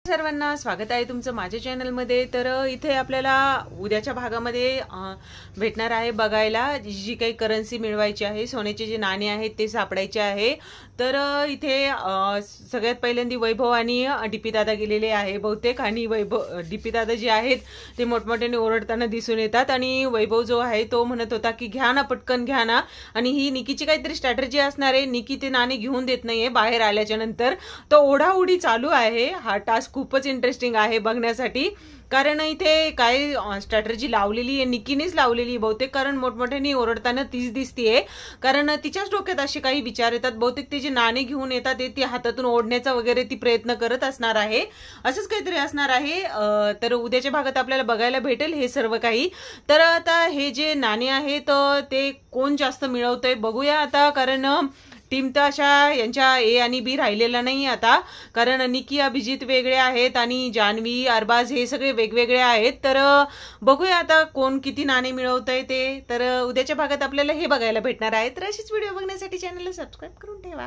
सर्वांना स्वागत आहे तुमचं माझ्या चॅनलमध्ये। तर इथे आपल्याला उद्याच्या भागामध्ये भेटणार आहे बघायला जी काही करन्सी मिळवायची आहे, सोन्याचे जे नाणे आहेत ते सापडायचे आहे। तर इथे सगळ्यात पहिल्यांदा वैभव आणि डीपी दादा गेलेले आहे बहुतेक, आणि वैभव डीपी दादा जे आहेत ते मोठमोठ्याने ओरडताना दिसून येतात, आणि वैभव जो आहे तो म्हणत होता की घ्या ना, पटकन घ्या ना। आणि ही निकीची काहीतरी स्ट्रॅटेजी असणार आहे, निकी ते नाणे घेऊन देत नाहीये बाहेर आल्याच्या नंतर। तो ओढाओढी चालू आहे, हा टास्क खूपच इंटरेस्टिंग आहे बघण्यासाठी, कारण इथे काय स्ट्रॅटेजी लावलेली आहे निकीनेच लावलेली बहुतेक, कारण मोठमोठ्याने ओरडताना तीच दिसतीये, कारण तिच्याच डोक्यात असे काही विचार येतात बहुतेक। ते जे नाणे घेऊन येतात ते हातातून ओढण्याचा वगैरे ती प्रयत्न करत असणार आहे, असंच काहीतरी असणार आहे। तर उद्याच्या भागात आपल्याला बघायला भेटेल हे सर्व काही। तर आता हे जे नाणे आहेत ते कोण जास्त मिळवतंय बघूया आता, कारण टीम तर अशा यांच्या ए आणि बी राहिलेला नाही आता, कारण निकी अभिजित वेगळे आहेत आणि जान्हवी अरबाज हे सगळे वेगवेगळे आहेत। तर बघूया आता कोण किती नाणे मिळवतंय ते। तर उद्याच्या भागात आपल्याला हे बघायला भेटणार आहे। तर अशीच व्हिडिओ बघण्यासाठी चॅनलला सबस्क्राईब करून ठेवा।